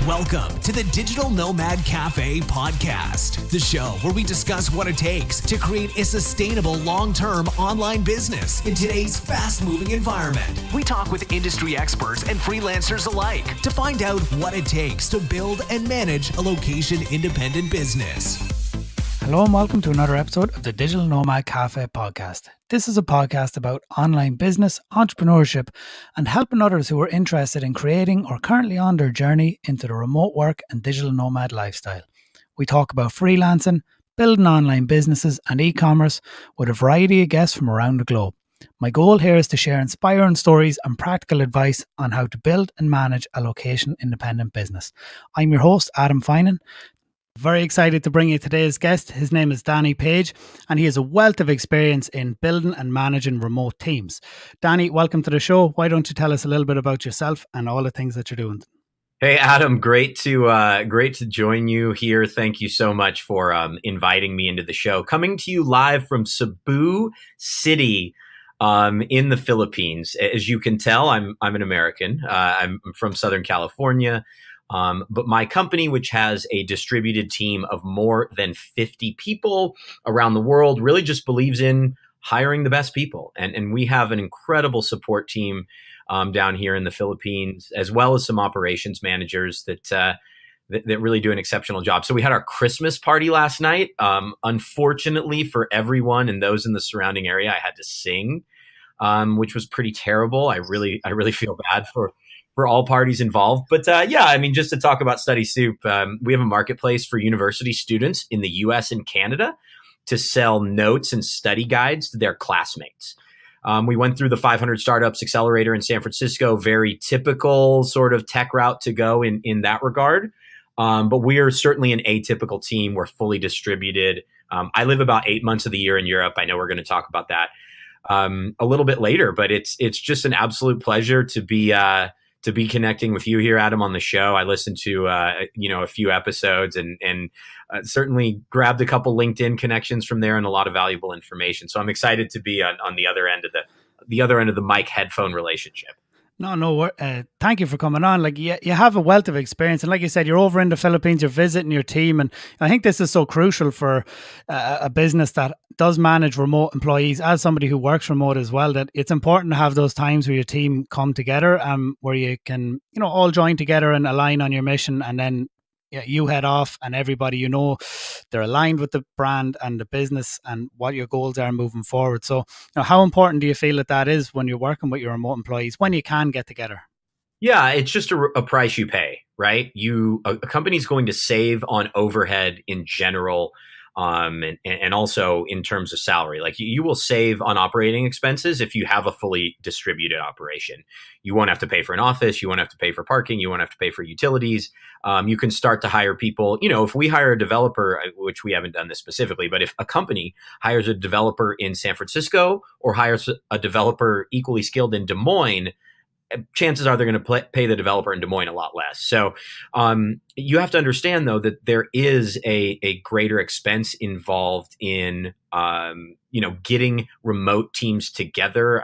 Welcome to the Digital Nomad Cafe podcast, the show where we discuss what it takes to create a sustainable long-term online business in today's fast-moving environment. We talk with industry experts and freelancers alike to find out what it takes to build and manage a location-independent business. Hello and welcome to another episode of the Digital Nomad Cafe podcast. This is a podcast about online business, entrepreneurship, and helping others who are interested in creating or currently on their journey into the remote work and digital nomad lifestyle. We talk about freelancing, building online businesses and e-commerce with a variety of guests from around the globe. My goal here is to share inspiring stories and practical advice on how to build and manage a location-independent business. I'm your host, Adam Finan. Very excited to bring you today's guest. His name is Danny Page, and he has a wealth of experience in building and managing remote teams. Danny, welcome to the show. Why don't you tell us a little bit about yourself and all the things that you're doing? Hey, Adam, great to join you here. Thank you so much for inviting me into the show. Coming to you live from Cebu City in the Philippines. As you can tell, I'm an American. I'm from Southern California. But my company, which has a distributed team of more than 50 people around the world, really just believes in hiring the best people. And we have an incredible support team down here in the Philippines, as well as some operations managers that really do an exceptional job. So we had our Christmas party last night. Unfortunately for everyone and those in the surrounding area, I had to sing, which was pretty terrible. I really feel bad for all parties involved. But just to talk about Study Soup, we have a marketplace for university students in the US and Canada to sell notes and study guides to their classmates. We went through the 500 Startups Accelerator in San Francisco, very typical sort of tech route to go in that regard. But we are certainly an atypical team. We're fully distributed. I live about 8 months of the year in Europe. I know we're going to talk about that a little bit later, but it's just an absolute pleasure to be connecting with you here, Adam, on the show. I listened to a few episodes and certainly grabbed a couple LinkedIn connections from there and a lot of valuable information. So I'm excited to be on the other end of the mic headphone relationship. No. Thank you for coming on. Like you have a wealth of experience, and like you said, you're over in the Philippines. You're visiting your team, and I think this is so crucial for a business that does manage remote employees. As somebody who works remote as well, that it's important to have those times where your team come together, where you can, all join together and align on your mission, and then you head off, and everybody they're aligned with the brand and the business and what your goals are moving forward. So, how important do you feel that is when you're working with your remote employees, when you can get together? Yeah, it's just a price you pay, right? A company's going to save on overhead in general, and also in terms of salary. Like you will save on operating expenses if you have a fully distributed operation. You won't have to pay for an office. You won't have to pay for parking. You won't have to pay for utilities. You can start to hire people. If we hire a developer, which we haven't done this specifically, but if a company hires a developer in San Francisco or hires a developer equally skilled in Des Moines, chances are they're going to pay the developer in Des Moines a lot less. So you have to understand, though, that there is a greater expense involved in getting remote teams together.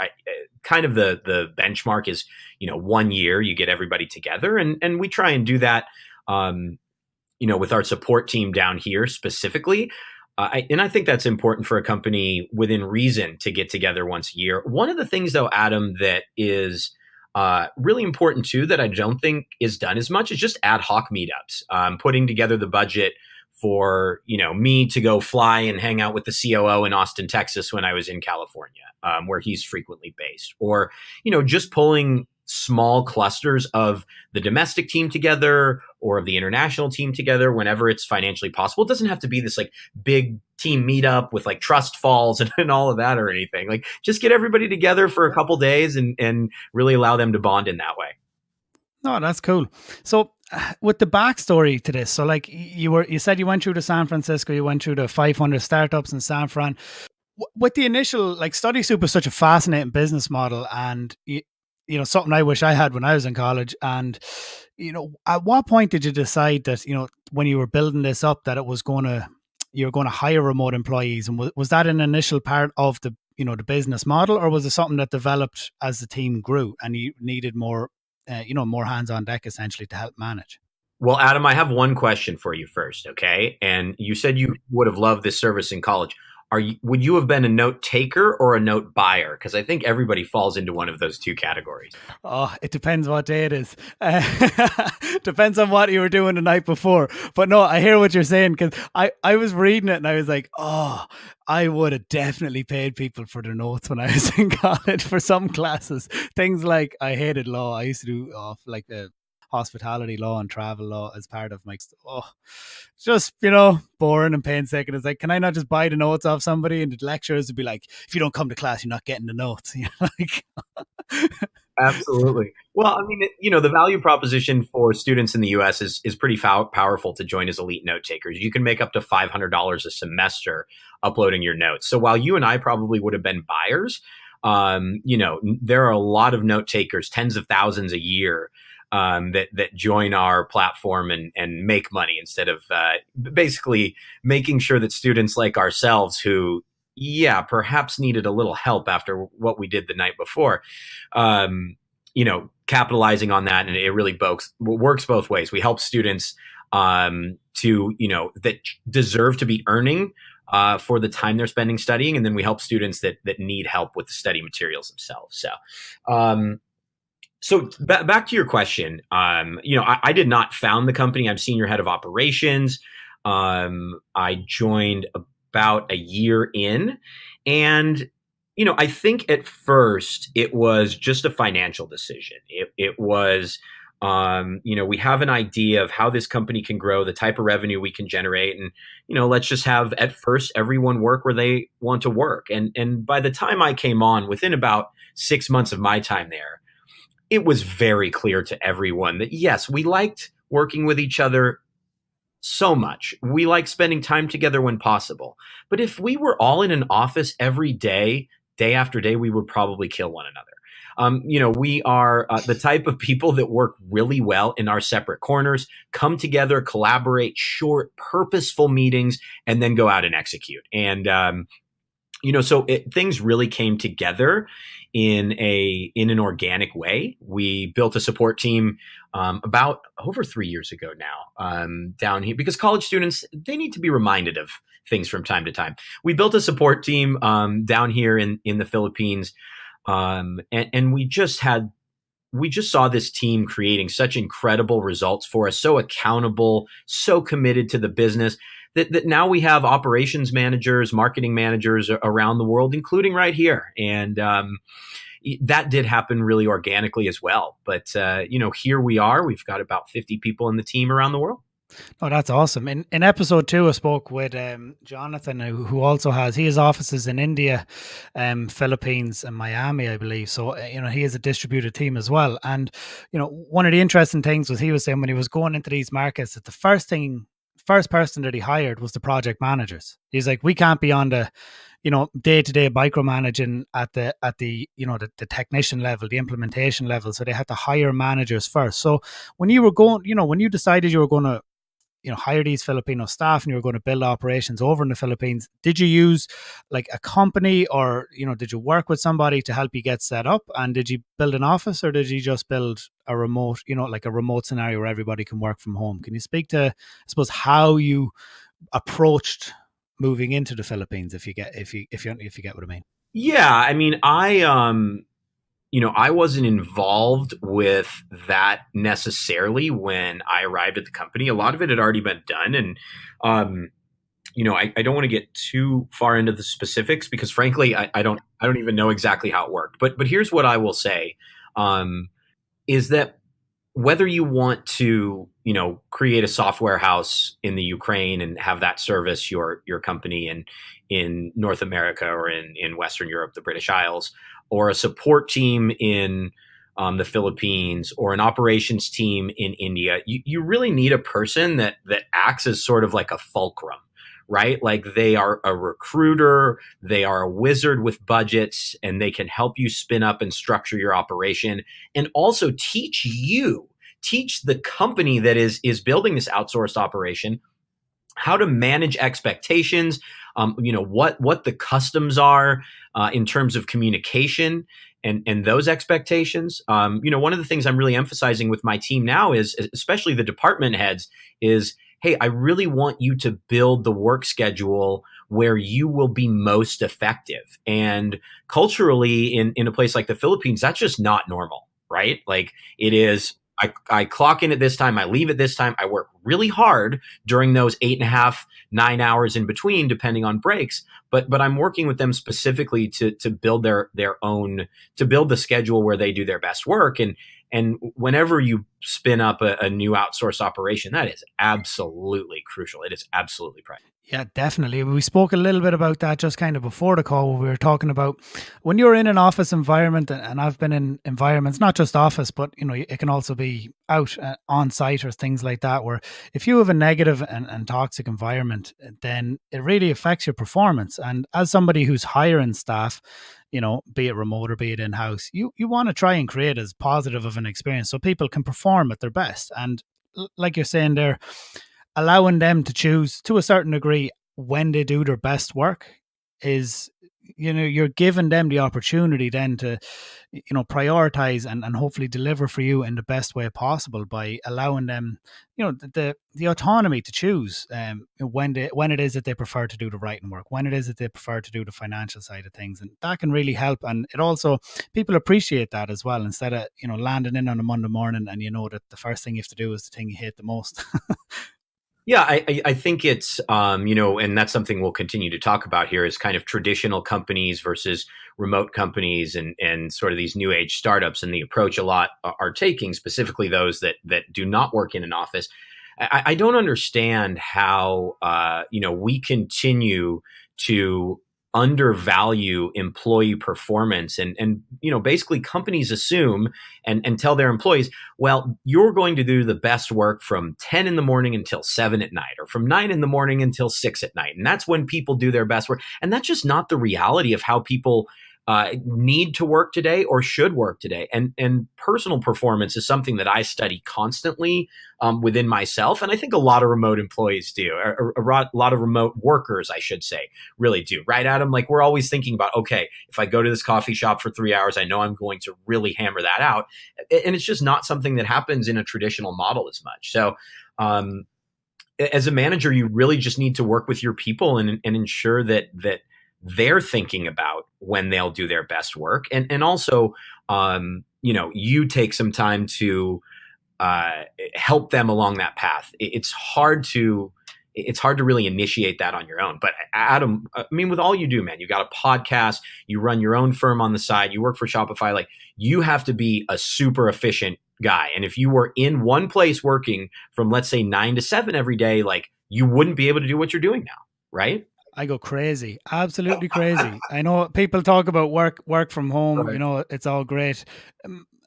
Kind of the benchmark is 1 year you get everybody together, and we try and do that with our support team down here specifically. And I think that's important for a company within reason to get together once a year. One of the things, though, Adam, that is really important too, that I don't think is done as much, is just ad hoc meetups, putting together the budget for, me to go fly and hang out with the COO in Austin, Texas when I was in California, where he's frequently based, or, just pulling small clusters of the domestic team together or of the international team together whenever it's financially possible. It doesn't have to be this like big team meetup with like trust falls and all of that or anything. Like just get everybody together for a couple days and really allow them to bond in that way. No, that's cool. So with the backstory to this, so like you said you went through to San Francisco, you went through the 500 startups in San Fran. With the initial, like Study Soup is such a fascinating business model, and something I wish I had when I was in college. And, at what point did you decide that, when you were building this up, that you were going to hire remote employees? And was that an initial part of the business model, or was it something that developed as the team grew and you needed more, more hands on deck essentially to help manage? Well, Adam, I have one question for you first, okay? And you said you would have loved this service in college. Would you have been a note taker or a note buyer? Because I think everybody falls into one of those two categories. Oh, it depends what day it is. Depends on what you were doing the night before. But no, I hear what you're saying, because I was reading it and I was like, oh, I would have definitely paid people for their notes when I was in college for some classes. Things like, I hated law. I used to do like the hospitality law and travel law as part of my just boring and painstaking. It's like, can I not just buy the notes off somebody? And the lecturers would be like, if you don't come to class, you're not getting the notes. Like Absolutely. Well, I mean, the value proposition for students in the U.S. is pretty powerful to join as elite note takers. You can make up to $500 a semester uploading your notes. So while you and I probably would have been buyers, there are a lot of note takers, tens of thousands a year, that join our platform and make money instead of basically making sure that students like ourselves who, perhaps needed a little help after what we did the night before, capitalizing on that. And it really works both ways. We help students that deserve to be earning for the time they're spending studying. And then we help students that need help with the study materials themselves. So back to your question, I did not found the company. I'm senior head of operations. I joined about a year in, and I think at first it was just a financial decision. It was, we have an idea of how this company can grow, the type of revenue we can generate, and let's just have at first everyone work where they want to work. And by the time I came on, within about 6 months of my time there, it was very clear to everyone that yes, we liked working with each other so much. We like spending time together when possible. But if we were all in an office every day, day after day, we would probably kill one another. We are the type of people that work really well in our separate corners, come together, collaborate, short, purposeful meetings, and then go out and execute. And, things really came together in an organic way. We built a support team about over 3 years ago now down here, because college students, they need to be reminded of things from time to time. We built a support team down here in the Philippines, and we just saw this team creating such incredible results for us, so accountable, so committed to the business, that now we have operations managers, marketing managers around the world, including right here. And that did happen really organically as well. But, here we are. We've got about 50 people in the team around the world. Oh, that's awesome. In episode 2, I spoke with Jonathan, who also has offices in India, Philippines, and Miami, I believe. So, he has a distributed team as well. And, one of the interesting things was, he was saying when he was going into these markets, that the first person that he hired was the project managers. He's like, we can't be on the day-to-day micromanaging at the the technician level, the implementation level. So they had to hire managers first. So when you were going, when you decided you were going to hire these Filipino staff and you were going to build operations over in the Philippines, did you use like a company, or did you work with somebody to help you get set up? And did you build an office, or did you just build a remote, like a remote scenario where everybody can work from home? Can you speak to, I suppose, how you approached moving into the Philippines, if you get what I mean? Yeah, I mean, I wasn't involved with that necessarily when I arrived at the company. A lot of it had already been done. And, I don't want to get too far into the specifics, because frankly, I don't even know exactly how it worked. But here's what I will say, is that whether you want to, create a software house in the Ukraine and have that service your company in North America or in Western Europe, the British Isles, or a support team in the Philippines, or an operations team in India, you really need a person that acts as sort of like a fulcrum, right? Like, they are a recruiter, they are a wizard with budgets, and they can help you spin up and structure your operation, and also teach the company that is building this outsourced operation how to manage expectations, what the customs are in terms of communication and those expectations. One of the things I'm really emphasizing with my team now is, especially the department heads, is, hey, I really want you to build the work schedule where you will be most effective. And culturally, in a place like the Philippines, that's just not normal, right? Like it is. I clock in at this time. I leave at this time. I work really hard during those 8.5, 9 hours in between, depending on breaks. But I'm working with them specifically to build their own, to build the schedule where they do their best work. And whenever you spin up a new outsource operation, that is absolutely crucial. It is absolutely practical. Yeah, definitely. We spoke a little bit about that just kind of before the call, where we were talking about when you're in an office environment, and I've been in environments, not just office, but it can also be out on site or things like that, where if you have a negative and toxic environment, then it really affects your performance. And as somebody who's hiring staff, be it remote or be it in-house, you want to try and create as positive of an experience so people can perform at their best. And like you're saying there, allowing them to choose to a certain degree when they do their best work is, you're giving them the opportunity then to, prioritize and hopefully deliver for you in the best way possible by allowing them, the autonomy to choose when it is that they prefer to do the writing work, when it is that they prefer to do the financial side of things. And that can really help. And it also, people appreciate that as well, instead of, landing in on a Monday morning and that the first thing you have to do is the thing you hate the most. Yeah, I think it's, and that's something we'll continue to talk about here, is kind of traditional companies versus remote companies and sort of these new age startups, and the approach a lot are taking, specifically those that do not work in an office. I don't understand how, we continue to undervalue employee performance and basically companies assume and tell their employees, well, you're going to do the best work from 10 in the morning until 7 at night, or from 9 in the morning until 6 at night. And that's when people do their best work. And that's just not the reality of how people need to work today or should work today. And personal performance is something that I study constantly within myself. And I think a lot of remote employees do, or a lot of remote workers, I should say, really do. Right, Adam? Like, we're always thinking about, okay, if I go to this coffee shop for 3 hours, I know I'm going to really hammer that out. And it's just not something that happens in a traditional model as much. So as a manager, you really just need to work with your people and ensure that they're thinking about when they'll do their best work. And also, you take some time to help them along that path. It's hard to really initiate that on your own. But Adam, I mean, with all you do, man, you got a podcast, you run your own firm on the side, you work for Shopify, like, you have to be a super efficient guy. And if you were in one place working from, let's say, 9 to 7 every day, like, you wouldn't be able to do what you're doing now, right? I go crazy, absolutely crazy. I know people talk about work from home, right. It's all great.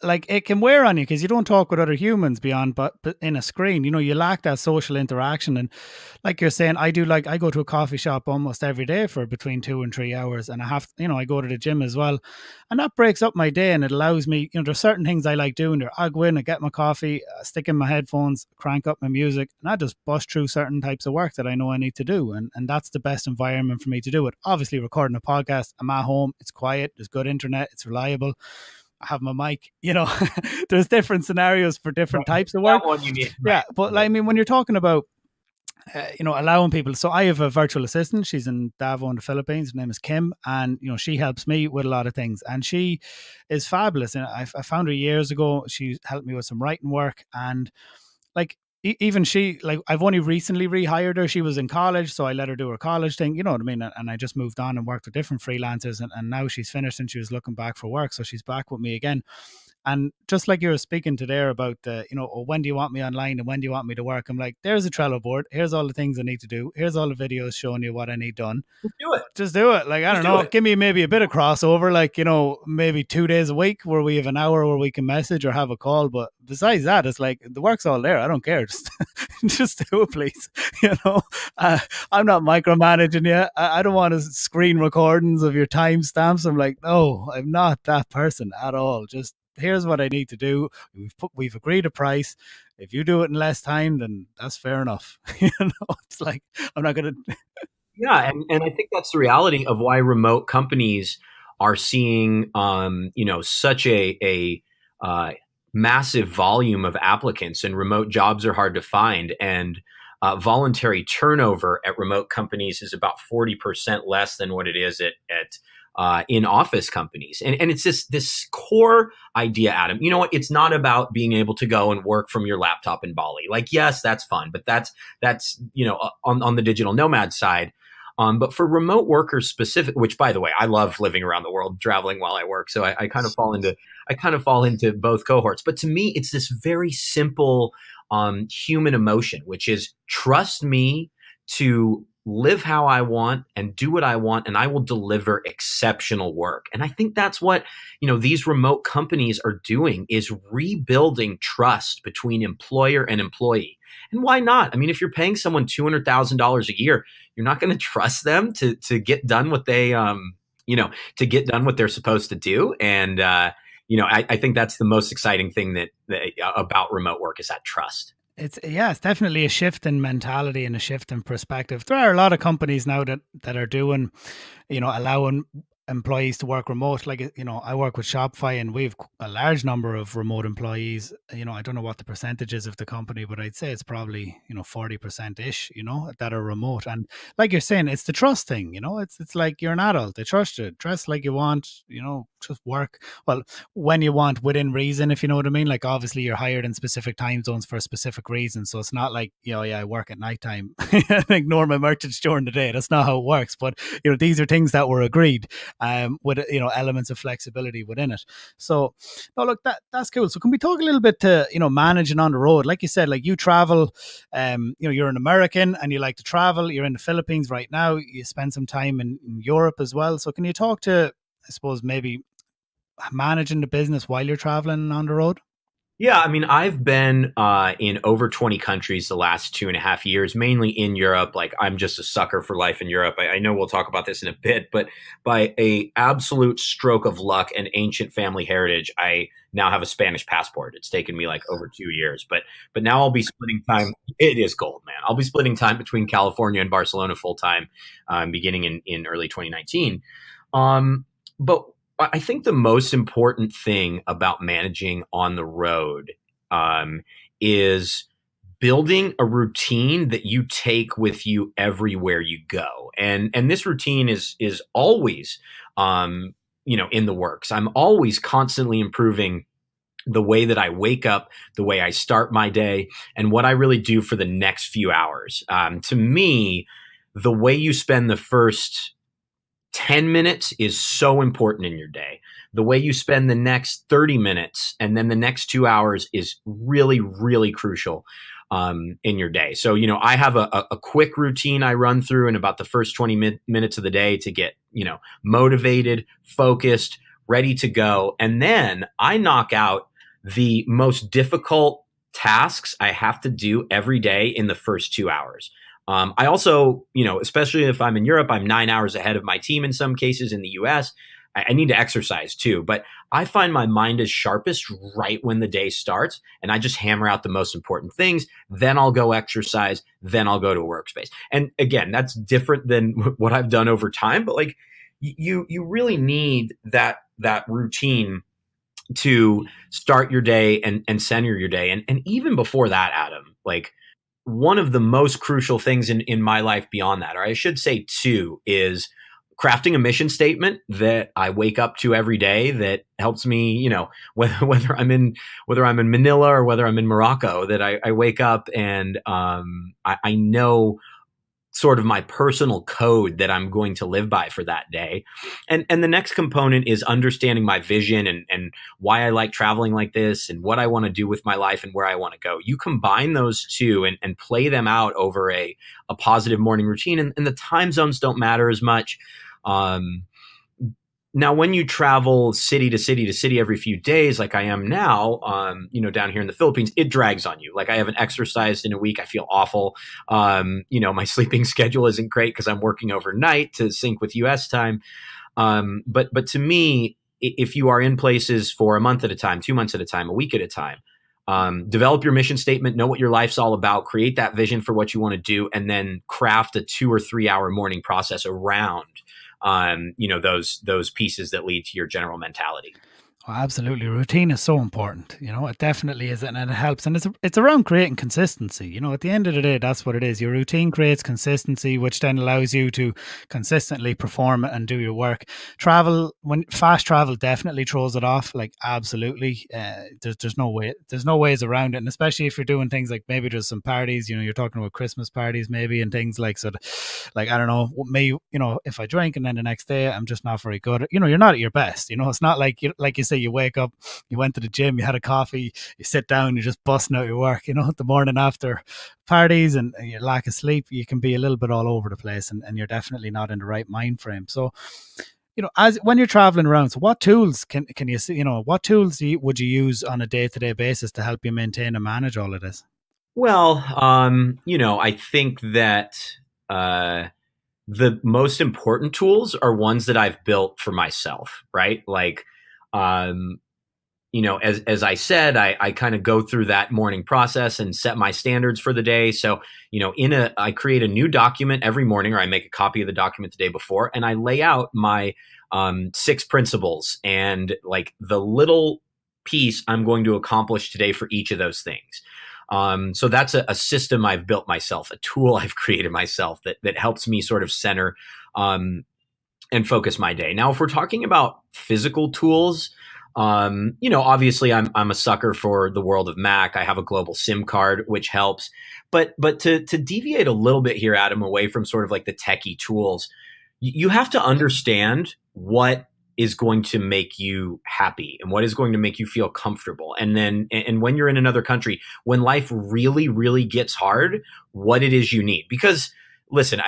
Like, it can wear on you because you don't talk with other humans beyond but in a screen. You lack that social interaction. And like you're saying, I go to a coffee shop almost every day for between 2 and 3 hours, and I go to the gym as well, and that breaks up my day. And it allows me, there's certain things I like doing there. I go in, I get my coffee, stick in my headphones, crank up my music, and I just bust through certain types of work that I know I need to do. And that's the best environment for me to do it. Obviously, recording a podcast, I'm at home, it's quiet, there's good internet, it's reliable, I have my mic, there's different scenarios for different types of work. Yeah. But I mean, when you're talking about, allowing people, so I have a virtual assistant. She's in Davao in the Philippines. Her name is Kim. And, she helps me with a lot of things. And she is fabulous. And I found her years ago. She helped me with some writing work. And like, even she, like, I've only recently rehired her. She was in college, so I let her do her college thing, you know what I mean? And I just moved on and worked with different freelancers, and now she's finished and she was looking back for work, so she's back with me again. And just like you were speaking to there about the, when do you want me online and when do you want me to work? I'm like, there's a Trello board. Here's all the things I need to do. Here's all the videos showing you what I need done. Just do it. Like, I don't know. Give me maybe a bit of crossover, like, maybe 2 days a week where we have an hour where we can message or have a call. But besides that, it's like, the work's all there. I don't care. Just do it, please. I'm not micromanaging you. I don't want to screen recordings of your timestamps. I'm like, no, I'm not that person at all. Just here's what I need to do. We've agreed a price. If you do it in less time, then that's fair enough. It's like, I'm not going to. Yeah, and I think that's the reality of why remote companies are seeing, such a massive volume of applicants, and remote jobs are hard to find. And voluntary turnover at remote companies is about 40% less than what it is at in-office companies. And it's this core idea, Adam. You know what? It's not about being able to go and work from your laptop in Bali. Like, yes, that's fun, but that's on the digital nomad side. But for remote workers specific, which by the way, I love living around the world, traveling while I work. So I kind of fall into both cohorts. But to me, it's this very simple human emotion, which is trust me to live how I want and do what I want, and I will deliver exceptional work. And I think that's what, these remote companies are doing, is rebuilding trust between employer and employee. And why not? I mean, if you're paying someone $200,000 a year, you're not going to trust them to get done what they, to get done what they're supposed to do. And, I think that's the most exciting thing that about remote work, is that trust. It's definitely a shift in mentality and a shift in perspective. There are a lot of companies now that are doing, allowing employees to work remote. Like, I work with Shopify, and we've a large number of remote employees. I don't know what the percentage is of the company, but I'd say it's probably 40% ish, that are remote. And like you're saying, it's the trust thing. It's like you're an adult. They trust you. Dress like you want. Just work when you want, within reason, if you know what I mean. Like, obviously you're hired in specific time zones for a specific reason, so it's not like, I work at nighttime and ignore my merchants during the day. That's not how it works. But these are things that were agreed, with elements of flexibility within it. So no, look, that's cool. So can we talk a little bit to managing on the road? Like you said, like you travel, you're an American and you like to travel. You're in the Philippines right now. You spend some time in Europe as well. So can you talk to, I suppose, maybe managing the business while you're traveling on the road? Yeah, I mean, I've been in over 20 countries the last 2.5 years, mainly in Europe. Like, I'm just a sucker for life in Europe. I know we'll talk about this in a bit, but by a absolute stroke of luck and ancient family heritage, I now have a Spanish passport. It's taken me like over 2 years, but now I'll be splitting time. It is gold, man. I'll be splitting time between California and Barcelona full time, beginning in early 2019. But I think the most important thing about managing on the road is building a routine that you take with you everywhere you go. And this routine is always, in the works. I'm always constantly improving the way that I wake up, the way I start my day, and what I really do for the next few hours. To me, the way you spend the first 10 minutes is so important in your day. The way you spend the next 30 minutes and then the next 2 hours is really, really crucial in your day. So, I have a quick routine I run through in about the first 20 minutes of the day to get, motivated, focused, ready to go. And then I knock out the most difficult tasks I have to do every day in the first 2 hours. I also, especially if I'm in Europe, I'm 9 hours ahead of my team in some cases. In the US, I need to exercise too. But I find my mind is sharpest right when the day starts, and I just hammer out the most important things. Then I'll go exercise. Then I'll go to a workspace. And again, that's different than what I've done over time. But like, you really need that routine to start your day and center your day. And even before that, Adam, like, one of the most crucial things in my life beyond that, or I should say two, is crafting a mission statement that I wake up to every day that helps me, whether I'm in Manila or whether I'm in Morocco, that I wake up and I know sort of my personal code that I'm going to live by for that day. And the next component is understanding my vision and why I like traveling like this and what I want to do with my life and where I want to go. You combine those two and play them out over a positive morning routine, and the time zones don't matter as much. Now, when you travel city to city to city every few days, like I am now, down here in the Philippines, it drags on you. Like, I haven't exercised in a week. I feel awful. My sleeping schedule isn't great because I'm working overnight to sync with US time. But to me, if you are in places for a month at a time, 2 months at a time, a week at a time, develop your mission statement, know what your life's all about, create that vision for what you want to do, and then craft a 2 or 3 hour morning process around, those pieces that lead to your general mentality. Oh, absolutely. Routine is so important. It definitely is. And it helps. And it's around creating consistency. At the end of the day, that's what it is. Your routine creates consistency, which then allows you to consistently perform and do your work. Fast travel definitely throws it off. Like, absolutely. There's no way. There's no ways around it. And especially if you're doing things like maybe there's some parties, you're talking about Christmas parties maybe and things like, so like, I don't know, if I drink and then the next day I'm just not very good. You're not at your best. It's not like you say, you wake up, you went to the gym, you had a coffee, you sit down, you're just busting out your work. The morning after parties and your lack of sleep, you can be a little bit all over the place, and you're definitely not in the right mind frame. So, as when you're traveling around, so what tools can you see? What tools would you use on a day-to-day basis to help you maintain and manage all of this? Well, I think that the most important tools are ones that I've built for myself, right? Like, as I said, I kind of go through that morning process and set my standards for the day. So, I create a new document every morning, or I make a copy of the document the day before, and I lay out my 6 principles and like the little piece I'm going to accomplish today for each of those things. So that's a system I've built myself, a tool I've created myself that helps me sort of center and focus my day. Now, if we're talking about physical tools, obviously I'm a sucker for the world of Mac. I have a global SIM card, which helps. But to deviate a little bit here, Adam, away from sort of like the techie tools, you have to understand what is going to make you happy and what is going to make you feel comfortable. And when you're in another country, when life really, really gets hard, what it is you need. Because listen,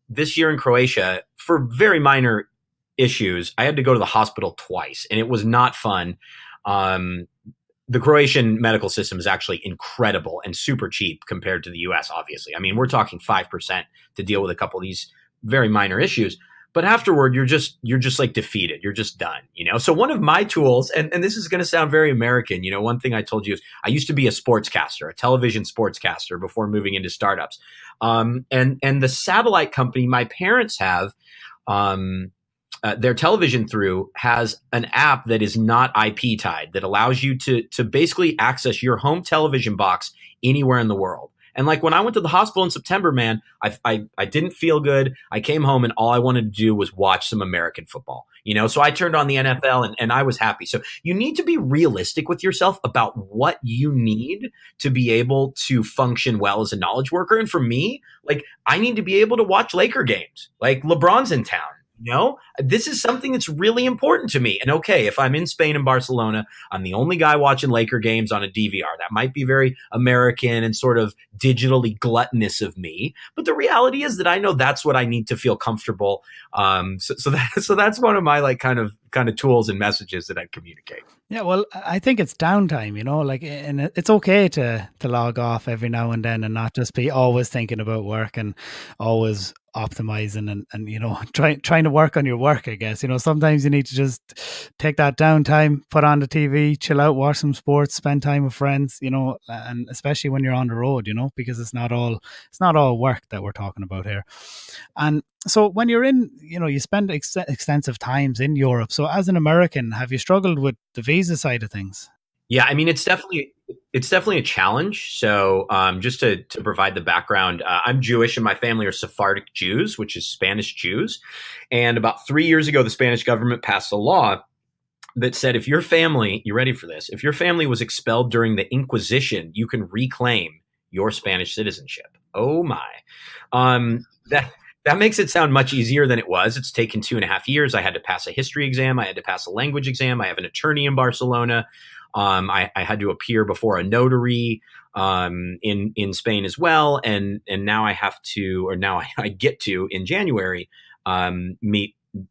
this year in Croatia, for very minor issues, I had to go to the hospital twice, and it was not fun. The Croatian medical system is actually incredible and super cheap compared to the US, obviously. I mean, we're talking 5% to deal with a couple of these very minor issues. But afterward, you're just like defeated. You're just done, So one of my tools, and this is going to sound very American, one thing I told you is I used to be a sportscaster, a television sportscaster before moving into startups. And the satellite company my parents have, their television through has an app that is not IP tied, that allows you to basically access your home television box anywhere in the world. And like when I went to the hospital in September, man, I didn't feel good. I came home and all I wanted to do was watch some American football, So I turned on the NFL and I was happy. So you need to be realistic with yourself about what you need to be able to function well as a knowledge worker. And for me, like, I need to be able to watch Laker games. Like, LeBron's in town. This is something that's really important to me. And okay, if I'm in Spain and Barcelona, I'm the only guy watching Laker games on a DVR. That might be very American and sort of digitally gluttonous of me. But the reality is that I know that's what I need to feel comfortable. So that's one of my like kind of tools and messages that I communicate. Yeah, well, I think it's downtime, and it's okay to log off every now and then and not just be always thinking about work and always optimizing and trying to work on your work, I guess. Sometimes you need to just take that downtime, put on the TV, chill out, watch some sports, spend time with friends, and especially when you're on the road, because it's not all work that we're talking about here. And so when you're in, you spend extensive times in Europe. So as an American, have you struggled with the visa side of things? Yeah, I mean, it's definitely a challenge. So just to provide the background, I'm Jewish and my family are Sephardic Jews, which is Spanish Jews. And about 3 years ago, the Spanish government passed a law that said if your family, you ready for this? If your family was expelled during the Inquisition, you can reclaim your Spanish citizenship. Oh my. That makes it sound much easier than it was. It's taken 2.5 years. I had to pass a history exam. I had to pass a language exam. I have an attorney in Barcelona. I had to appear before a notary in Spain as well. And now I get to in January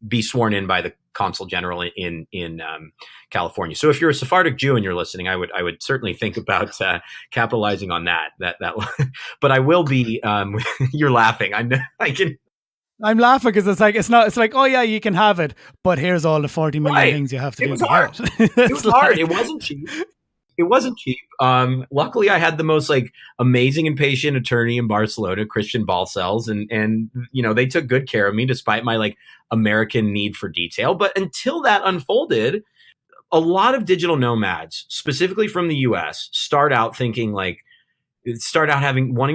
be sworn in by the consul general in California. So if you're a Sephardic Jew and you're listening, I would certainly think about capitalizing on that. But I will be. You're laughing. I know. I can. I'm laughing because it's like, oh yeah, you can have it, but here's all the 40 million things you have to do to hard. get it. It was hard. It wasn't cheap. It wasn't cheap. Luckily, I had the most like amazing and patient attorney in Barcelona, Christian Balcells, and they took good care of me despite my like American need for detail. But until that unfolded, a lot of digital nomads, specifically from the US, start out wanting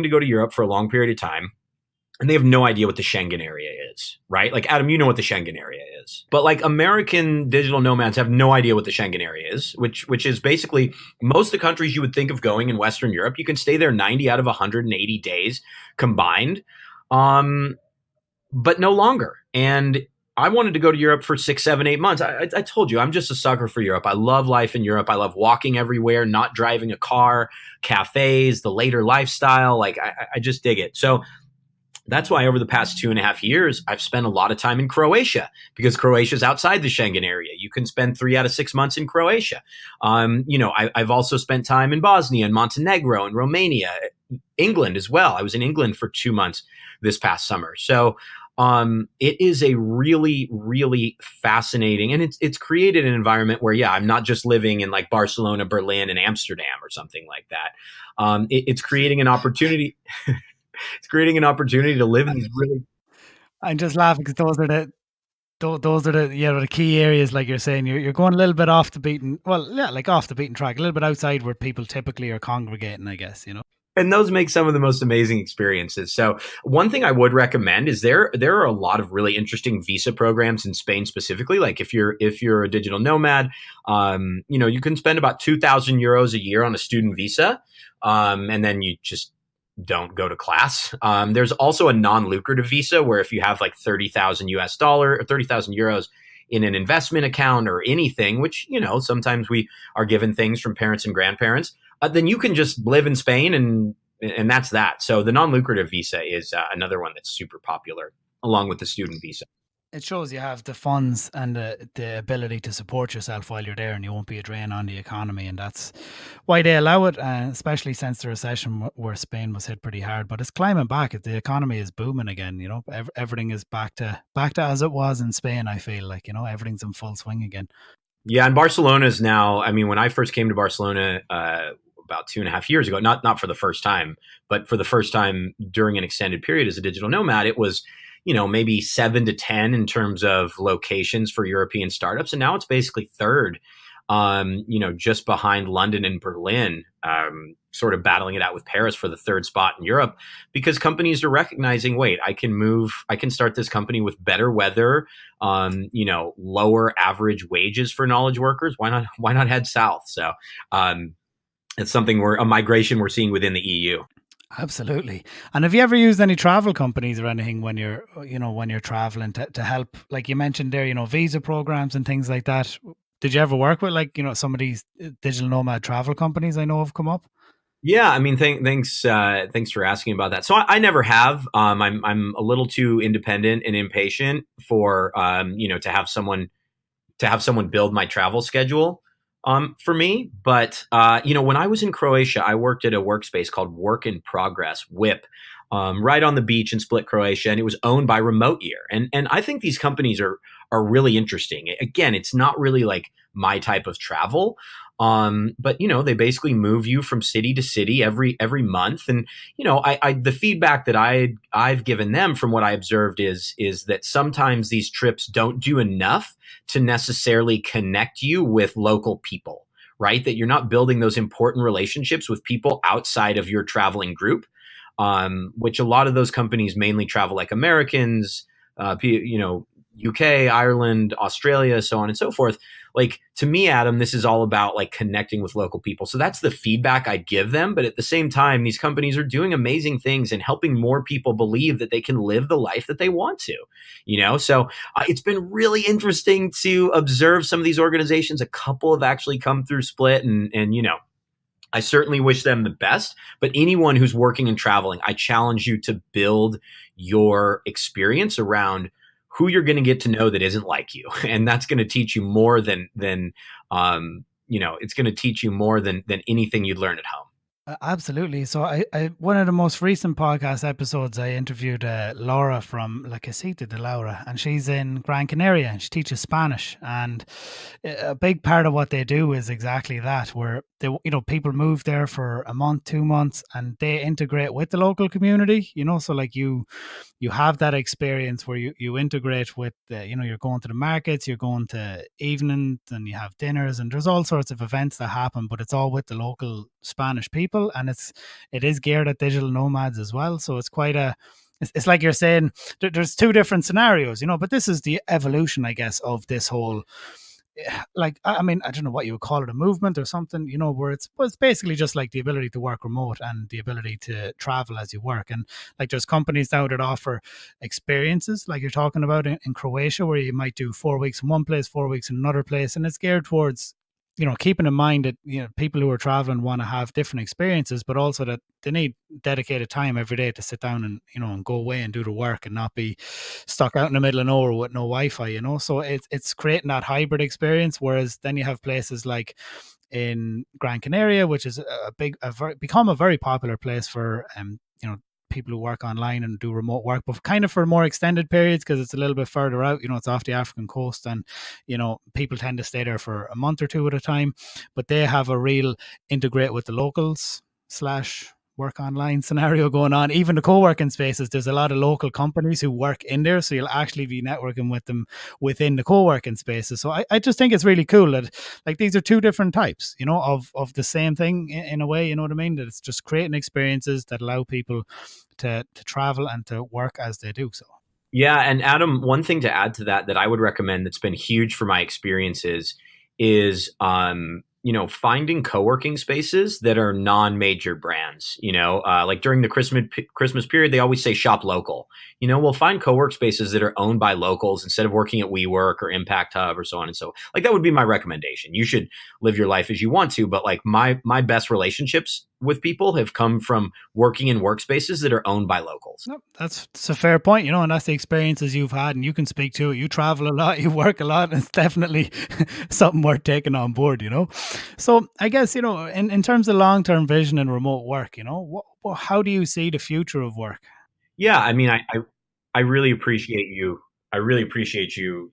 to go to Europe for a long period of time. And they have no idea what the Schengen area is, right? Like, Adam, you know what the Schengen area is. But like American digital nomads have no idea what the Schengen area is, which is basically most of the countries you would think of going in Western Europe. You can stay there 90 out of 180 days combined, but no longer. And I wanted to go to Europe for 6, 7, 8 months. I told you, I'm just a sucker for Europe. I love life in Europe. I love walking everywhere, not driving a car, cafes, the later lifestyle. Like, I just dig it. So that's why over the past 2.5 years, I've spent a lot of time in Croatia, because Croatia is outside the Schengen area. You can spend 3 out of 6 months in Croatia. I've also spent time in Bosnia and Montenegro and Romania, England as well. I was in England for 2 months this past summer. So it is a really, really fascinating, and it's created an environment where, yeah, I'm not just living in like Barcelona, Berlin, and Amsterdam or something like that. It's creating an opportunity. It's creating an opportunity to live in these really. I'm just laughing because those are the key areas, like you're saying. You're going a little bit off the beaten track, a little bit outside where people typically are congregating, I guess, And those make some of the most amazing experiences. So one thing I would recommend is there are a lot of really interesting visa programs in Spain specifically. Like if you're a digital nomad, you can spend about 2,000 euros a year on a student visa, and then you just don't go to class. There's also a non-lucrative visa where if you have like $30,000 or 30,000 euros in an investment account or anything, which, sometimes we are given things from parents and grandparents, then you can just live in Spain and that's that. So the non-lucrative visa is another one that's super popular along with the student visa. It shows you have the funds and the ability to support yourself while you're there, and you won't be a drain on the economy. And that's why they allow it, especially since the recession where Spain was hit pretty hard. But it's climbing back. The economy is booming again. Everything is back to as it was in Spain. I feel like everything's in full swing again. Yeah, and Barcelona is now. I mean, when I first came to Barcelona about 2.5 years ago, not for the first time, but for the first time during an extended period as a digital nomad, it was maybe 7 to 10 in terms of locations for European startups. And now it's basically third, just behind London and Berlin, sort of battling it out with Paris for the third spot in Europe, because companies are recognizing, wait, I can start this company with better weather, lower average wages for knowledge workers. Why not head south? So it's a migration we're seeing within the EU. Absolutely. And have you ever used any travel companies or anything when you're traveling to help, like you mentioned there, visa programs and things like that? Did you ever work with some of these digital nomad travel companies I know have come up? Yeah, I mean, thanks for asking about that. So I never have. I'm a little too independent and impatient for to have someone build my travel schedule for me. But when I was in Croatia, I worked at a workspace called Work in Progress, WIP, right on the beach in Split, Croatia, and it was owned by Remote Year. And I think these companies are really interesting. Again, it's not really like my type of travel. But they basically move you from city to city every month. And, the feedback that I've given them from what I observed is that sometimes these trips don't do enough to necessarily connect you with local people, right? That you're not building those important relationships with people outside of your traveling group, which a lot of those companies mainly travel like Americans, UK, Ireland, Australia, so on and so forth. Like, to me, Adam, this is all about like connecting with local people. So that's the feedback I'd give them. But at the same time, these companies are doing amazing things and helping more people believe that they can live the life that they want to, So it's been really interesting to observe some of these organizations. A couple have actually come through Split and I certainly wish them the best, but anyone who's working and traveling, I challenge you to build your experience around who you're going to get to know that isn't like you. And that's going to teach you more than it's going to teach you more than anything you'd learn at home. Absolutely. So I one of the most recent podcast episodes, I interviewed Laura from La Casita de Laura, and she's in Gran Canaria and she teaches Spanish. And a big part of what they do is exactly that, where they, people move there for a month, 2 months, and they integrate with the local community. So like you have that experience where you integrate with you're going to the markets, you're going to evenings, and you have dinners, and there's all sorts of events that happen, but it's all with the local Spanish people, and it is geared at digital nomads as well. So it's quite it's like you're saying, there's two different scenarios, but this is the evolution, I guess, of this whole, like, I mean, I don't know what you would call it, a movement or something, where it's basically just like the ability to work remote and the ability to travel as you work. And like, there's companies now that offer experiences like you're talking about in Croatia, where you might do 4 weeks in one place, 4 weeks in another place, and it's geared towards keeping in mind that people who are traveling want to have different experiences, but also that they need dedicated time every day to sit down and and go away and do the work and not be stuck out in the middle of nowhere with no Wi-Fi. So it's creating that hybrid experience. Whereas then you have places like in Gran Canaria, which is become a very popular place for people who work online and do remote work, but kind of for more extended periods, because it's a little bit further out. It's off the African coast, and people tend to stay there for a month or two at a time. But they have a real integrate with the locals slash work online scenario going on. Even the co-working spaces, there's a lot of local companies who work in there, so you'll actually be networking with them within the co-working spaces. So I just think it's really cool that, like, these are two different types of the same thing in a way. You know what I mean? That it's just creating experiences that allow people to travel and to work as they do so. Yeah, and Adam, one thing to add to that I would recommend that's been huge for my experiences is finding co-working spaces that are non-major brands. Like during the Christmas period, they always say shop local. We'll find co-work spaces that are owned by locals instead of working at WeWork or Impact Hub or so on and so. Like, that would be my recommendation. You should live your life as you want to, but like my best relationships with people have come from working in workspaces that are owned by locals. No, that's a fair point, and that's the experiences you've had, and you can speak to it. You travel a lot, you work a lot, and it's definitely something worth taking on board, So I guess, in terms of long-term vision and remote work, how do you see the future of work? Yeah, I mean, I really appreciate you. I really appreciate you,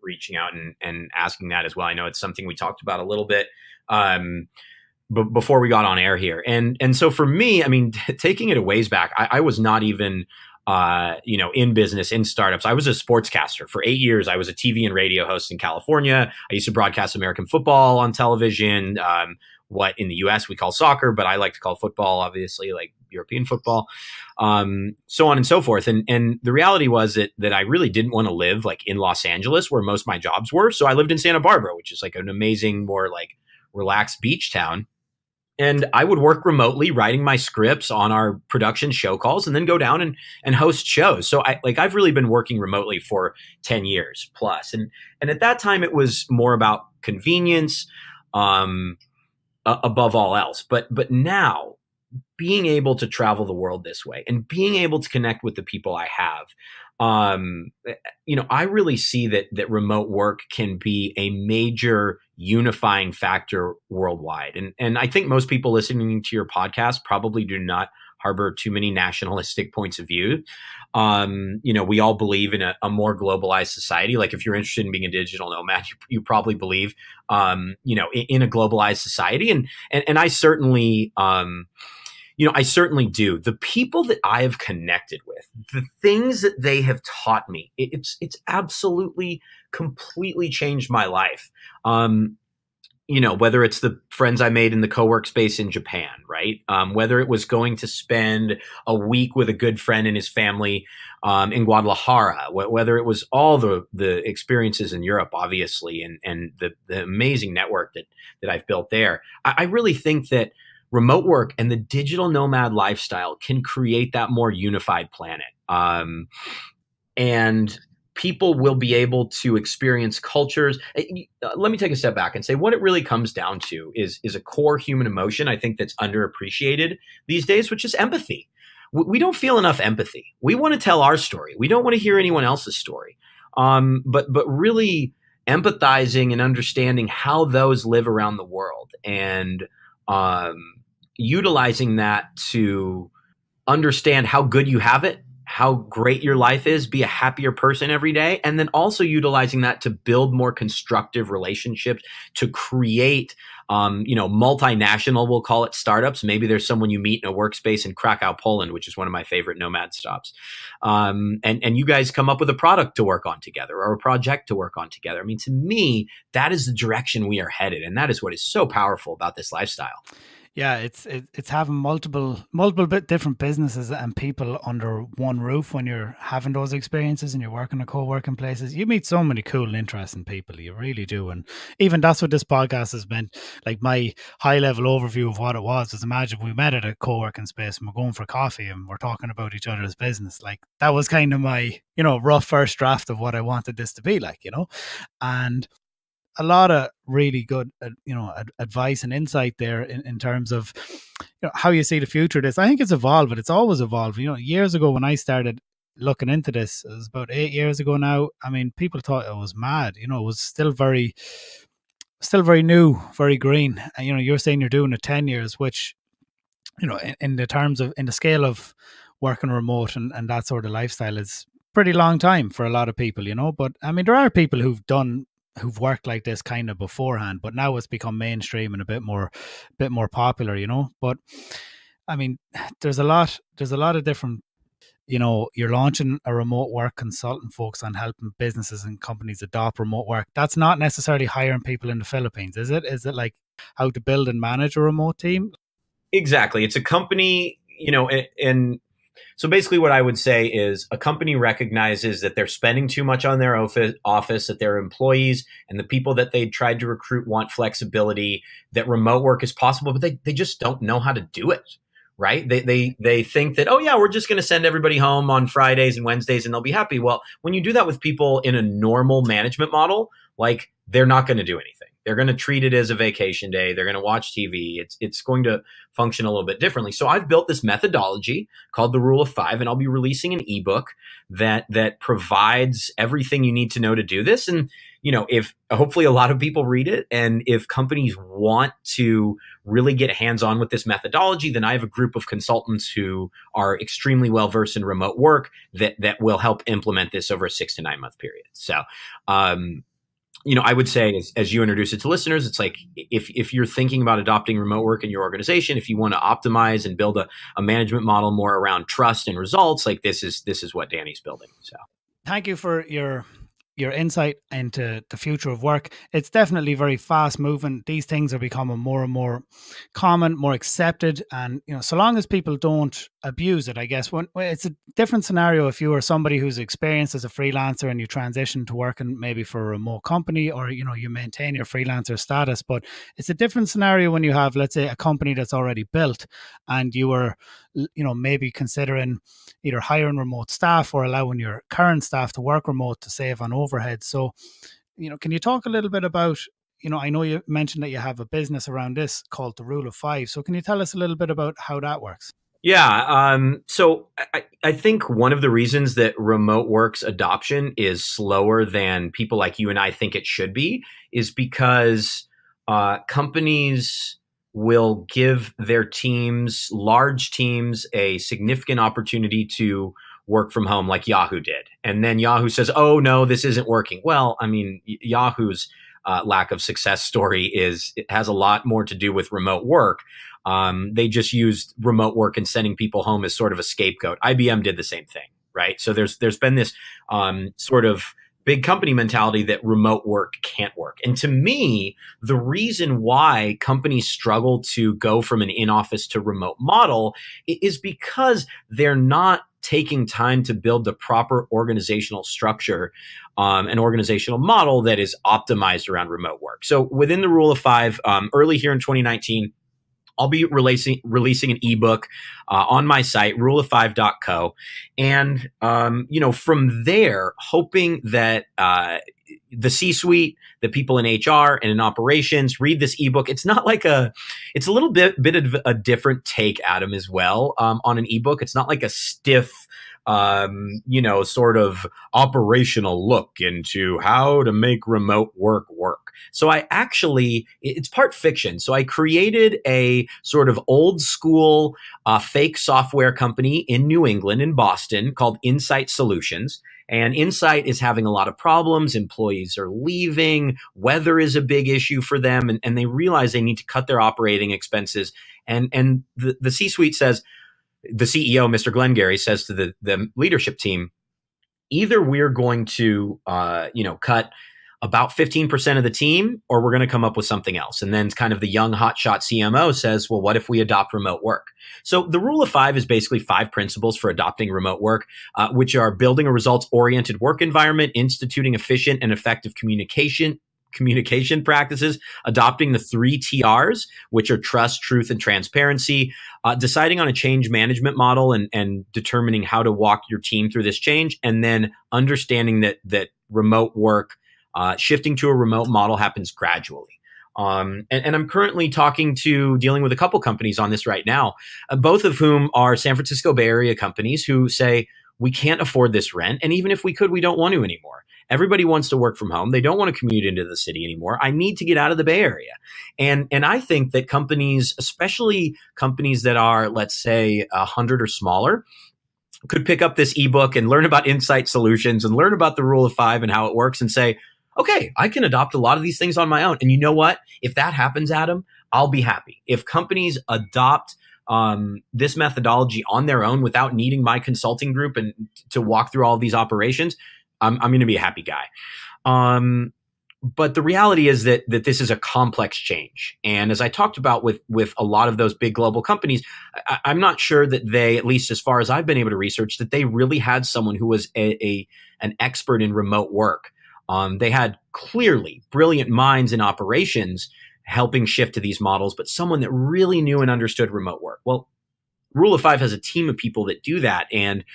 reaching out and asking that as well. I know it's something we talked about a little bit but before we got on air here. And so for me, I mean, taking it a ways back, I was not even, in business, in startups. I was a sportscaster for 8 years. I was a TV and radio host in California. I used to broadcast American football on television, what in the US we call soccer, but I like to call football, obviously, like European football, so on and so forth. And the reality was that I really didn't want to live like in Los Angeles, where most of my jobs were. So I lived in Santa Barbara, which is like an amazing, more like relaxed beach town. And I would work remotely, writing my scripts on our production show calls, and then go down and host shows. So I've really been working remotely for 10 years plus. And at that time, it was more about convenience above all else. But now, being able to travel the world this way and being able to connect with the people I have, I really see that remote work can be a major unifying factor worldwide. And I think most people listening to your podcast probably do not harbor too many nationalistic points of view. We all believe in a more globalized society. Like, if you're interested in being a digital nomad, you probably believe, in a globalized society. And I certainly, I certainly do. The people that I have connected with, the things that they have taught me, it's absolutely, completely changed my life. Whether it's the friends I made in the co-work space in Japan, right? Whether it was going to spend a week with a good friend and his family in Guadalajara, whether it was all the experiences in Europe, obviously, and the amazing network that I've built there. I really think that remote work and the digital nomad lifestyle can create that more unified planet. And people will be able to experience cultures. Let me take a step back and say what it really comes down to is a core human emotion, I think, that's underappreciated these days, which is empathy. We don't feel enough empathy. We want to tell our story. We don't want to hear anyone else's story. But really empathizing and understanding how those live around the world, and utilizing that to understand how good you have it, how great your life is, be a happier person every day, and then also utilizing that to build more constructive relationships, to create, multinational, we'll call it, startups. Maybe there's someone you meet in a workspace in Krakow, Poland, which is one of my favorite nomad stops. And you guys come up with a product to work on together or a project to work on together. I mean, to me, that is the direction we are headed. And that is what is so powerful about this lifestyle. Yeah, it's having multiple bit different businesses and people under one roof. When you're having those experiences and you're working at co-working places, you meet so many cool and interesting people. You really do. And even that's what this podcast has been. Like, my high level overview of what it was imagine we met at a co-working space and we're going for coffee and we're talking about each other's business. Like, that was kind of my, rough first draft of what I wanted this to be like, and a lot of really good, advice and insight there in terms of, how you see the future of this. I think it's evolved. It's always evolved. Years ago when I started looking into this, it was about 8 years ago now. I mean, people thought it was mad. It was still very new, very green. And, you're saying you're doing it 10 years, which, in the scale of working remote and that sort of lifestyle is pretty long time for a lot of people, But I mean, there are people who've worked like this kind of beforehand, but now it's become mainstream and a bit more popular, But I mean, there's a lot of different, you're launching a remote work consultant focus on helping businesses and companies adopt remote work. That's not necessarily hiring people in the Philippines, is it? Is it like how to build and manage a remote team? Exactly. It's a company, and so basically what I would say is a company recognizes that they're spending too much on their office, that their employees and the people that they tried to recruit want flexibility, that remote work is possible, but they just don't know how to do it, right? They think that, oh yeah, we're just going to send everybody home on Fridays and Wednesdays and they'll be happy. Well, when you do that with people in a normal management model, like, they're not going to do anything. They're going to treat it as a vacation day. They're going to watch TV. It's going to function a little bit differently. So I've built this methodology called the Rule of Five, and I'll be releasing an ebook that provides everything you need to know to do this. And, if hopefully a lot of people read it, and if companies want to really get hands-on with this methodology, then I have a group of consultants who are extremely well-versed in remote work that will help implement this over a 6 to 9 month period. So, I would say, as you introduce it to listeners, it's like, if you're thinking about adopting remote work in your organization, if you want to optimize and build a management model more around trust and results, like this is what Danny's building. So thank you for your insight into the future of work. It's definitely very fast moving. These things are becoming more and more common, more accepted. And, so long as people don't abuse it, I guess it's a different scenario if you are somebody who's experienced as a freelancer and you transition to working maybe for a remote company, or, you maintain your freelancer status. But it's a different scenario when you have, let's say, a company that's already built and you are, maybe considering either hiring remote staff or allowing your current staff to work remote to save on overhead. So, can you talk a little bit about, I know you mentioned that you have a business around this called the Rule of Five. So can you tell us a little bit about how that works? Yeah. So I think one of the reasons that remote work's adoption is slower than people like you and I think it should be is because companies will give their teams, large teams, a significant opportunity to work from home, like Yahoo did. And then Yahoo says, oh, no, this isn't working. Well, I mean, Yahoo's lack of success story it has a lot more to do with remote work. They just used remote work and sending people home as sort of a scapegoat. IBM did the same thing, right? So there's been this sort of big company mentality that remote work can't work. And to me, the reason why companies struggle to go from an in-office to remote model is because they're not taking time to build the proper organizational structure, an organizational model that is optimized around remote work. So within the Rule of Five, early here in 2019, I'll be releasing an ebook on my site, ruleof5.co. And, from there, hoping that the C-suite, the people in HR and in operations read this ebook. It's not like it's a little bit of a different take, Adam, as well, on an ebook. It's not like a stiff, sort of operational look into how to make remote work work. So it's part fiction. So I created a sort of old school fake software company in New England, in Boston, called Insight Solutions. And Insight is having a lot of problems. Employees are leaving. Weather is a big issue for them. And they realize they need to cut their operating expenses. And the C-suite says, the CEO, Mr. Glengarry, says to the leadership team, either we're going to, cut about 15% of the team, or we're going to come up with something else. And then kind of the young hotshot CMO says, well, what if we adopt remote work? So the rule of five is basically 5 principles for adopting remote work, which are building a results-oriented work environment, instituting efficient and effective communication practices, adopting the 3 TRs, which are trust, truth, and transparency, deciding on a change management model and determining how to walk your team through this change, and then understanding that remote work, shifting to a remote model happens gradually. And I'm currently dealing with a couple companies on this right now, both of whom are San Francisco Bay Area companies who say, we can't afford this rent. And even if we could, we don't want to anymore. Everybody wants to work from home. They don't want to commute into the city anymore. I need to get out of the Bay Area. And I think that companies, especially companies that are, let's say, 100 or smaller, could pick up this ebook and learn about Insight Solutions and learn about the rule of 5 and how it works and say, okay, I can adopt a lot of these things on my own. And you know what? If that happens, Adam, I'll be happy. If companies adopt this methodology on their own without needing my consulting group and to walk through all of these operations, I'm going to be a happy guy. But the reality is that this is a complex change. And as I talked about with a lot of those big global companies, I'm not sure that they, at least as far as I've been able to research, that they really had someone who was an expert in remote work. They had clearly brilliant minds in operations helping shift to these models, but someone that really knew and understood remote work. Well, Rule of 5 has a team of people that do that. And,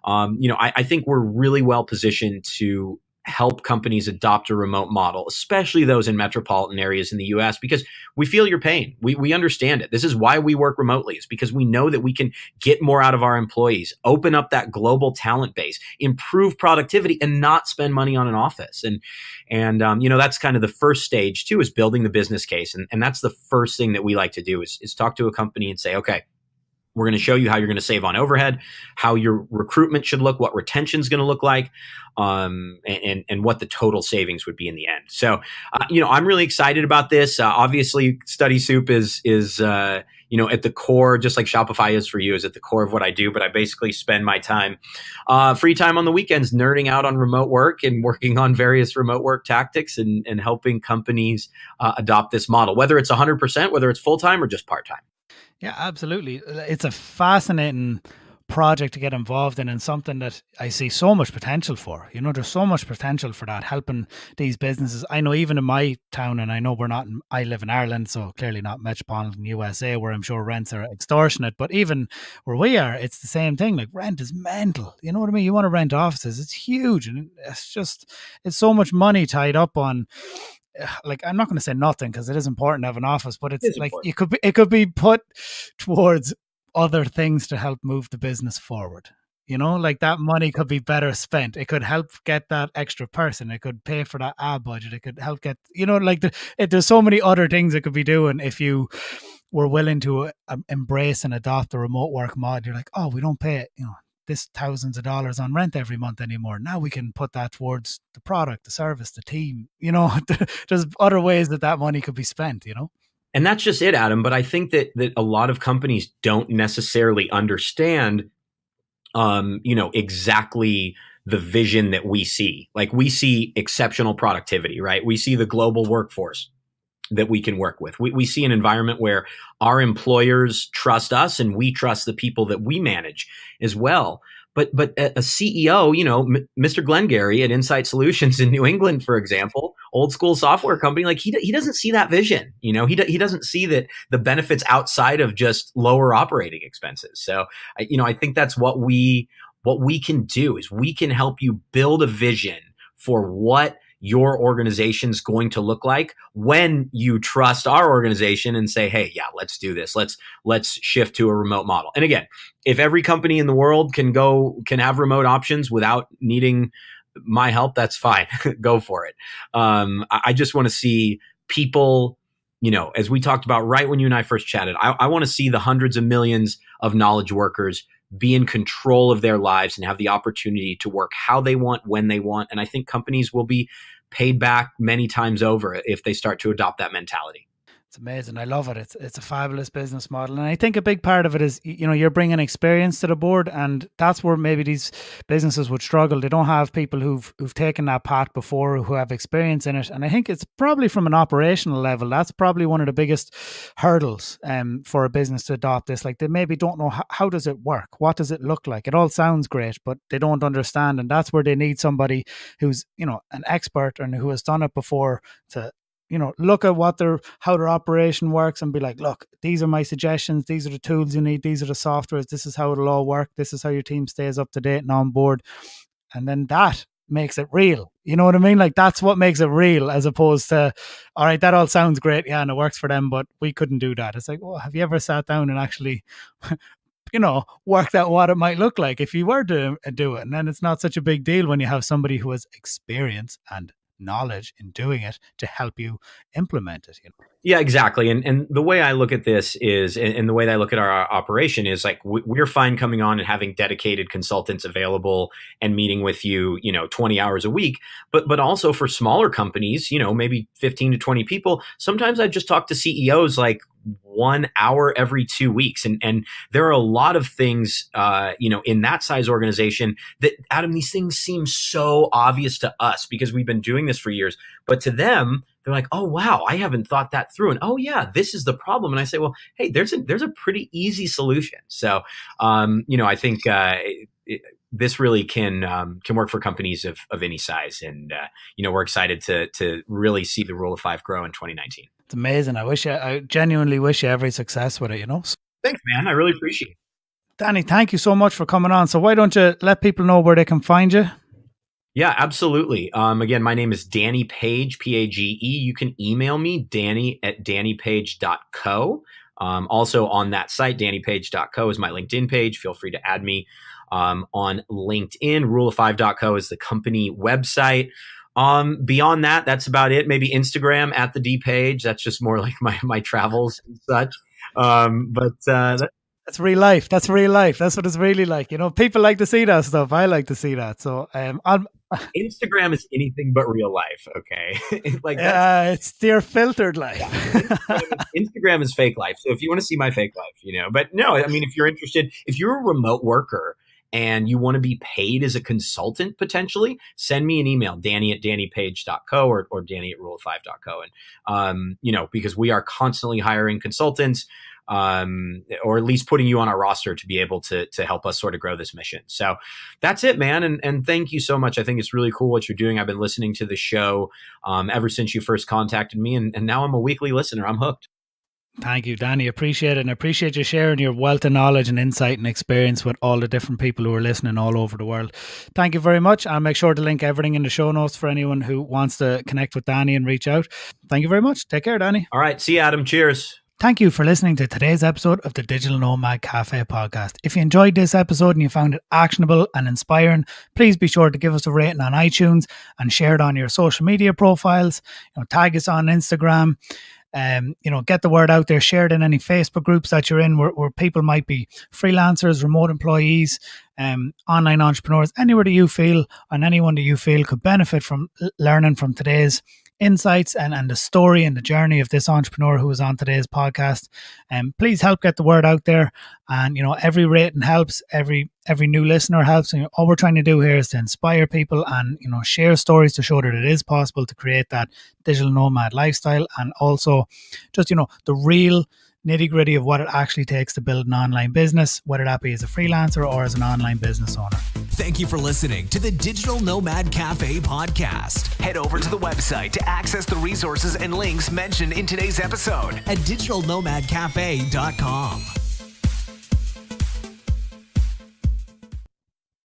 I think we're really well positioned to help companies adopt a remote model, especially those in metropolitan areas in the US, because we feel your pain. We understand it. This is why we work remotely. It's because we know that we can get more out of our employees, open up that global talent base, improve productivity, and not spend money on an office. And that's kind of the first stage too, is building the business case. And that's the first thing that we like to do is talk to a company and say, okay, we're going to show you how you're going to save on overhead, how your recruitment should look, what retention is going to look like, and what the total savings would be in the end. So, I'm really excited about this. Obviously, Study Soup is at the core, just like Shopify is for you, is at the core of what I do. But I basically spend my time, free time on the weekends, nerding out on remote work and working on various remote work tactics and helping companies adopt this model, whether it's 100%, whether it's full-time or just part-time. Yeah, absolutely. It's a fascinating project to get involved in and something that I see so much potential for. There's so much potential for that, helping these businesses. I know even in my town, and I know I live in Ireland, so clearly not metropolitan USA, where I'm sure rents are extortionate, but even where we are, it's the same thing. Like, rent is mental. You know what I mean? You want to rent offices, it's huge. And it's so much money tied up on, like, I'm not going to say nothing because it is important to have an office, but it's like important. It could be put towards other things to help move the business forward. Like that money could be better spent. It could help get that extra person. It could pay for that ad budget. It could help get, there's so many other things it could be doing if you were willing to embrace and adopt the remote work mod. You're like, oh, we don't pay this thousands of dollars on rent every month anymore. Now we can put that towards the product, the service, the team. There's other ways that money could be spent. And that's just it, Adam. But I think that a lot of companies don't necessarily understand, exactly the vision that we see. Like, we see exceptional productivity, right? We see the global workforce that we can work with. We see an environment where our employers trust us and we trust the people that we manage as well. But a CEO, Mr. Glengarry at Insight Solutions in New England, for example, old school software company, like he doesn't see that vision. He doesn't see that the benefits outside of just lower operating expenses. So, I think that's what we can do is we can help you build a vision for what your organization's going to look like when you trust our organization and say, hey, yeah, let's do this. Let's shift to a remote model. And again, if every company in the world can have remote options without needing my help, that's fine. Go for it. I just want to see people, as we talked about right when you and I first chatted, I want to see the hundreds of millions of knowledge workers be in control of their lives and have the opportunity to work how they want, when they want. And I think companies will be paid back many times over if they start to adopt that mentality. It's amazing. I love it. It's a fabulous business model. And I think a big part of it is, you're bringing experience to the board, and that's where maybe these businesses would struggle. They don't have people who've taken that path before, who have experience in it. And I think it's probably from an operational level, that's probably one of the biggest hurdles for a business to adopt this. Like, they maybe don't know how does it work? What does it look like? It all sounds great, but they don't understand. And that's where they need somebody who's, an expert and who has done it before to look at how their operation works and be like, look, these are my suggestions. These are the tools you need. These are the softwares. This is how it'll all work. This is how your team stays up to date and on board. And then that makes it real. You know what I mean? Like, that's what makes it real, as opposed to, all right, that all sounds great. Yeah. And it works for them, but we couldn't do that. It's like, well, have you ever sat down and actually, worked out what it might look like if you were to do it? And then it's not such a big deal when you have somebody who has experience and knowledge in doing it to help you implement it. Yeah, exactly. And the way I look at this is, and the way that I look at our operation is like, we're fine coming on and having dedicated consultants available and meeting with you, 20 hours a week. But also for smaller companies, maybe 15 to 20 people, sometimes I just talk to CEOs like 1 hour every 2 weeks. And there are a lot of things, in that size organization that, Adam, these things seem so obvious to us because we've been doing this for years, but to them, they're like, oh, wow, I haven't thought that through. And oh, yeah, this is the problem. And I say, well, hey, there's a pretty easy solution. So, I think this really can work for companies of any size. And, we're excited to really see the Rule of 5 grow in 2019. It's amazing. I genuinely wish you every success with it, Thanks, man. I really appreciate it. Danny, thank you so much for coming on. So why don't you let people know where they can find you? Yeah, absolutely. Again, my name is Danny Page, Page. You can email me, danny@dannypage.co. Also on that site, dannypage.co is my LinkedIn page. Feel free to add me on LinkedIn. Rule5.co is the company website. Beyond that, that's about it. Maybe Instagram at the D Page. That's just more like my travels and such. That's real life. That's real life. That's what it's really like. People like to see that stuff. I like to see that. So, Instagram is anything but real life. Okay. It's their filtered life. Yeah, Instagram is fake life. So if you want to see my fake life, but no, I mean, if you're interested, if you're a remote worker and you want to be paid as a consultant, potentially, send me an email, danny@dannypage.co or danny@rule5.co. And, because we are constantly hiring consultants, or at least putting you on our roster to be able to help us sort of grow this mission. So that's it, man. And thank you so much. I think it's really cool what you're doing. I've been listening to the show ever since you first contacted me, and now I'm a weekly listener. I'm hooked. Thank you, Danny. Appreciate it. And I appreciate you sharing your wealth of knowledge and insight and experience with all the different people who are listening all over the world. Thank you very much. I'll make sure to link everything in the show notes for anyone who wants to connect with Danny and reach out. Thank you very much. Take care, Danny. All right. See you, Adam. Cheers. Thank you for listening to today's episode of the Digital Nomad Cafe podcast. If you enjoyed this episode and you found it actionable and inspiring, please be sure to give us a rating on iTunes and share it on your social media profiles. Tag us on Instagram. Get the word out there. Share it in any Facebook groups that you're in where people might be freelancers, remote employees, online entrepreneurs, anywhere that you feel and anyone that you feel could benefit from learning from today's insights and the story and the journey of this entrepreneur who was on today's podcast. Please help get the word out there. And, every rating helps, every new listener helps. And all we're trying to do here is to inspire people and, share stories to show that it is possible to create that digital nomad lifestyle. And also just, the real nitty-gritty of what it actually takes to build an online business, whether that be as a freelancer or as an online business owner. Thank you for listening to the Digital Nomad Cafe podcast. Head over to the website to access the resources and links mentioned in today's episode at digitalnomadcafe.com.